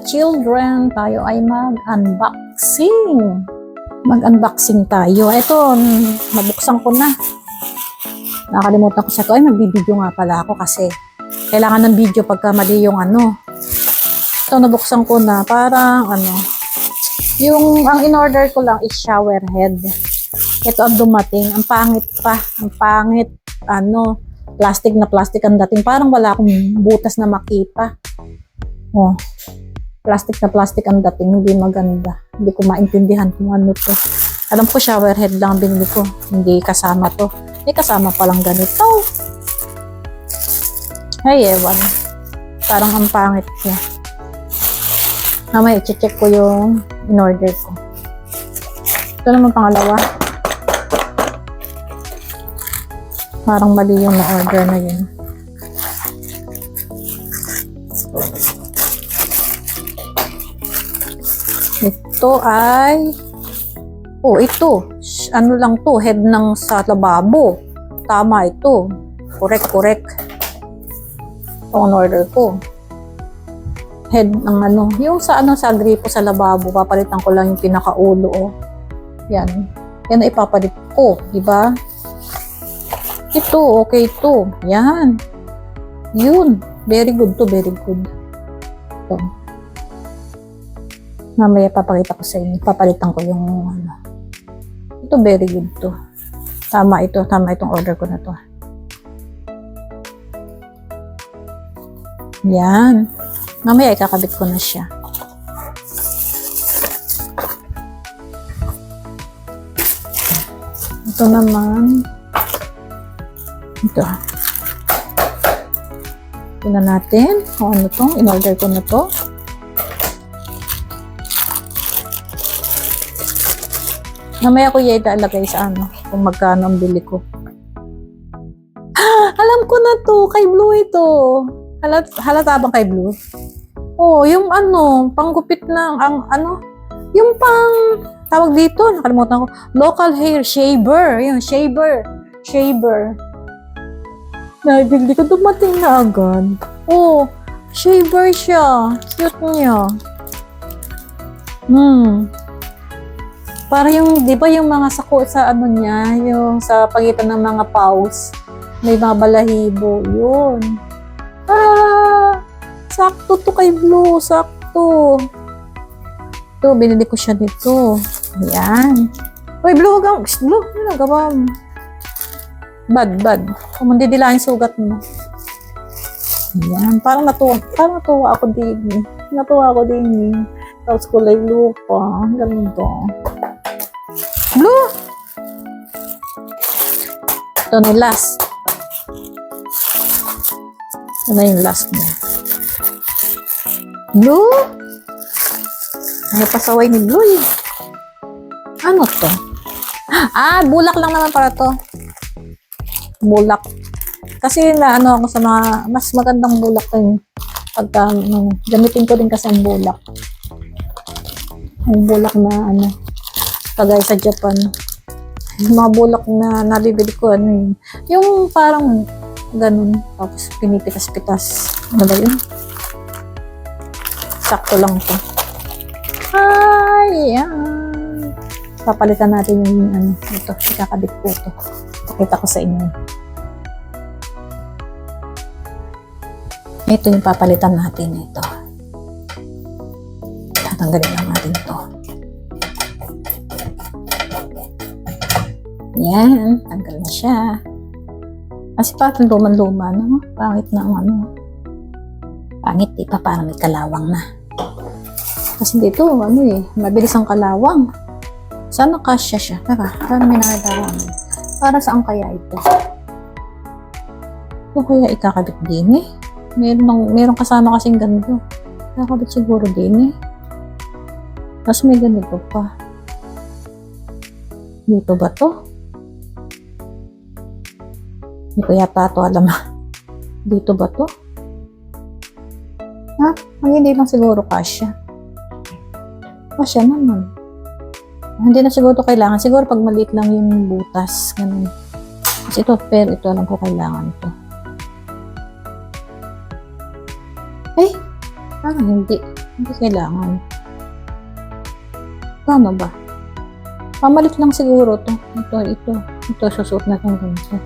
children, tayo ay mag-unboxing. Mag-unboxing tayo. Ito, nabuksan ko na. Nakalimutan ko sa ito. Ay, magbibideo nga pala ako kasi kailangan ng video pagka mali yung ano. Ito, nabuksan ko na. Parang ano, ang in-order ko lang is shower head. Ito ang dumating. Ang pangit pa. Ang pangit. Ano, plastic na plastic ang dating. Parang wala akong butas na makita. Oh, plastic na plastic ang dating. Hindi maganda. Hindi ko maintindihan kung ano to. Alam ko shower head lang binili ko. Hindi kasama to. Hindi kasama palang ganito. Ay, ewan. Parang ang pangit niya. Mamaya, i-check ko yung in-order ko. Ito naman pangalawa. Parang mali yung na-order na yun. Ito ay... Oh, ito. Ano lang to? Head ng sa lababo. Tama ito. Correct. Ito ang order ko. Head ng ano. Yung sa ano sa gripo sa lababo. Papalitan ko lang yung pinakaulo. Oh. Yan. Yan na ipapalit ko. Diba? Ito. Okay ito. Yan. Yun. Very good to. Very good. Ito. Mamaya papakita ko sa inyo. Papalitan ko yung ano. Ito very good to. Tama ito. Tama itong order ko na to. Yan. Mamaya ikakabit ko na siya. Ito naman. Ito. Tingnan natin kung ano to. In-order ko na to. Mamaya ko ilalagay sa ano, kung magkano ang bili ko. Alam ko na to, kay Blue ito. Halata bang kay Blue? Oh, yung ano, panggupit ng, ano, yung pang, tawag dito, nakalimutan ko, local hair shaver. Yung shaver. Nabili ko, dumating na agad. Oh, shaver siya. Cute niya. Para yung, di ba yung mga sako sa ano niya, yung sa pagitan ng mga paws, may mga balahibo, yun. Sakto to kay Blue, sakto. Ito, binili ko siya dito. Ayan. Uy, Blue, Blue, ano gawa mo? Bad. Kung mandidilahin sugat mo. Ayan, parang natuwa ako din. Tapos kulay blue pa. Ganun to. Blue! Ito na yung last. Ito na yung last niya. Blue? Ano pasaway ni Blue eh. Ano to? Bulak lang naman para to. Bulak. Kasi na ano ako sa mga mas magandang bulak din. Pagka gamitin ko din kasi ang bulak. Ang bulak na ano. Kagaya sa Japan. Yung mga bulak na nabibili ko, ano yung parang ganun. Tapos pinipitas-pitas. Ano ba yun? Sakto lang to. Ayan. Papalitan natin yung ano. Ito, ikakabit ko ito. Pakita ko sa inyo. Ito yung papalitan natin. Ito. Tatanggalin lang natin ito. Yan, tanggal na siya. Kasi parang luman-luma, no? Pangit na ang ano. Pangit, di pa parang may kalawang na. Kasi dito, ano mabilis ang kalawang. Sana kasya siya. Tara, parang may nakitawang. Para saan kaya ito? Ito kaya ikakabit din Meron kasama kasing ganito. Ikakabit siguro din Tapos may ganito pa. Dito ba to? Hindi ko yata ito alam. Dito ba to? Ang hindi lang siguro kasya. Kasya naman. Hindi na siguro kailangan. Siguro pag maliit lang yung butas. Ganun. Kasi ito, pero ito alam ko kailangan ito. Ay! Hindi. Hindi kailangan. Paano ba? Pamalit lang siguro to. Ito, susuot natin ganito.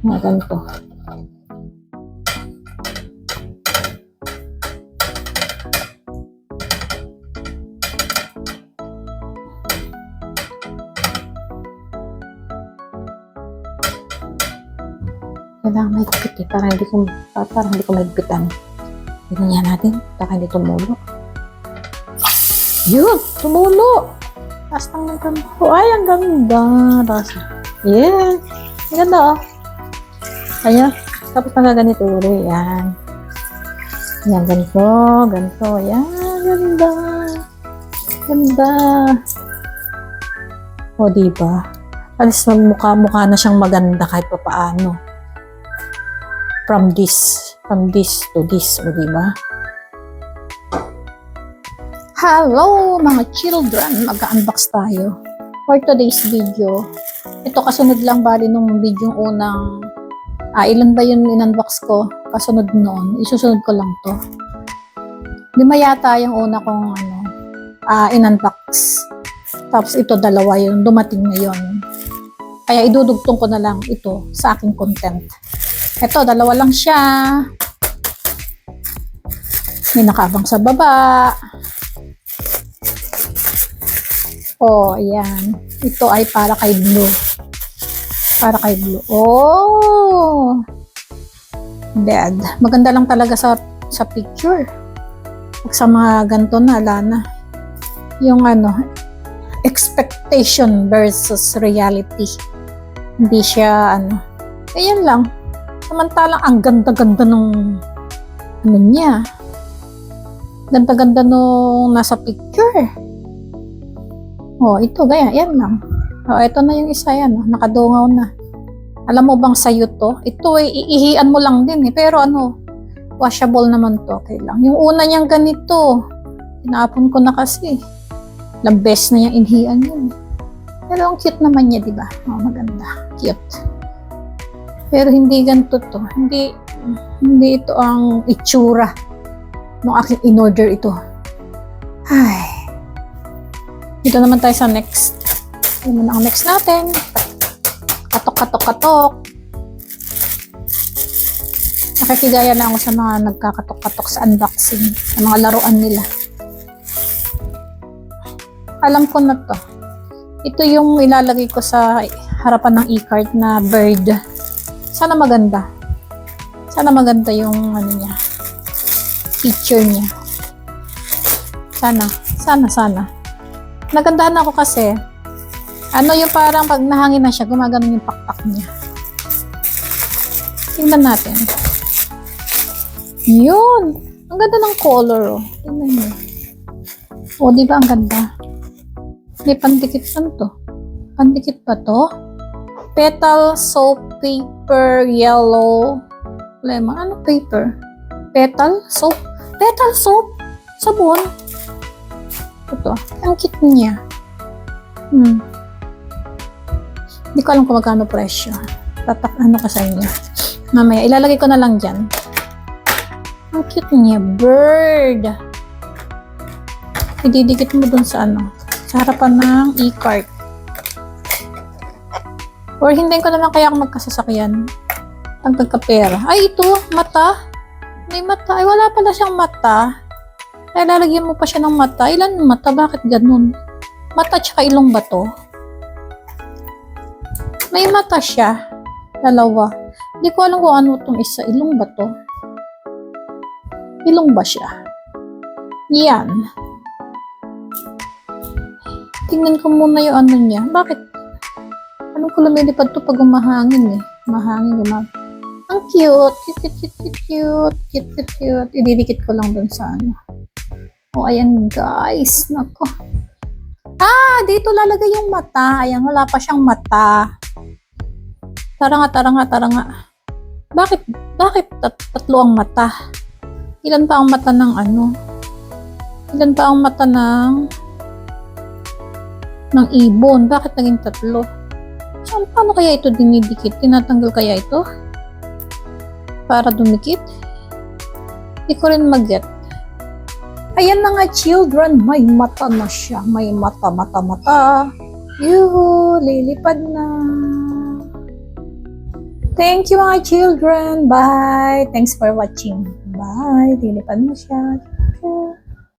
Ganito. Kailangan mahigpit eh, para hindi ko mahigpitan. Tignan natin, para hindi tumulo. Yun! Tumulo! Taas lang ng kampo. Ay, ang ganda! Taas. Yeah! Ang ganda oh. Kaya, tapos nagaganito ulit. Yan. Yan, ganito. Ganito. Yan, ganda. Ganda. O, diba? Alis mukha na siyang maganda kahit pa paano. From this to this, o diba? Hello mga children, mag-unbox tayo for today's video. Ito kasunod lang bali nung video unang ilan ba yun in-unbox ko? Kasunod noon, isusunod ko lang to. Lima yata yung una kong in-unbox. Tapos ito dalawa yung dumating ngayon. Kaya idudugtong ko na lang ito sa aking content. Ito, dalawa lang siya. May nakaabang sa baba. Oh, ayan. Ito ay para kay Blue. Para kay Blue. Oh! Dead. Maganda lang talaga sa picture. Pag sa mga ganito na, Lana. Yung expectation versus reality. Hindi siya, ayan lang. Samantalang ang ganda-ganda nung niya. Ganda-ganda nung nasa picture. Oh, ito gaya, yan lang. Oh, ito na yung isa yan, nakadungaw na. Alam mo bang sayo to? Ito ay iihian mo lang din eh, pero washable naman to, okay lang. Yung una niyang ganito, inaapon ko na kasi. Lambes na yung inhian yun. Pero ang cute naman niya, di ba? Oh, maganda, cute. Pero hindi ganito to. Hindi ito ang itsura nung aking in-order ito. Ay. Dito naman tayo sa next. Ito naman ang next natin. Katok. Nakikigaya na ako sa mga nagkakatok-katok sa unboxing. Sa mga laruan nila. Alam ko na to. Ito yung ilalagay ko sa harapan ng e-card na bird. Sana maganda. Sana maganda yung niya. Picture niya. Sana. Nagandahan ako kasi yung parang pag nahangin na siya, gumagano yung pakpak niya. Tingnan natin. Yun! Ang ganda ng color, oh. Tingnan niyo. Oh, di ba ang ganda? May pandikit saan to? Pandikit ba to? Petal soap paper yellow lemon. Ano paper? Petal soap? Petal soap? Sabon? Ito. Ang cute niya. Hindi ko alam kung magkano presyo. Ka sa inyo. Mamaya, ilalagay ko na lang dyan. Ang cute niya. Bird. Ididikit mo dun sa sa harapan ng e-cart. Or hintayin ko na lang kaya ako magkasasakyan. Ang pagkapera. Ay, ito. Mata. May mata. Ay, wala pala siyang mata. Ay, lalagyan mo pa siya ng mata. Ilan mata? Bakit ganun? Mata tsaka ilong ba to? May mata siya. Dalawa. Hindi ko alam kung ano itong isa. Ilong ba to? Ilong ba siya? Yan. Tingnan ko muna yung niya. Bakit? Anong ko lumilipad to pag umahangin eh? Mahangin, Ang cute. Cute. Ididikit ko lang dun sa Oh, ayan guys. Nako. Dito lalagay yung mata. Ayan, wala pa siyang mata. Tara nga. Bakit tatlo ang mata? Ilan pa ang mata ng Ilan pa ang mata ng ibon? Bakit naging tatlo? Paano kaya ito dinidikit? Tinatanggal kaya ito? Para dumikit? Hindi ko rin mag-get. Ayan na nga, children. May mata na siya. May mata. Yuhu, lilipad na. Thank you mga children. Bye. Thanks for watching. Bye. Lilipad na siya.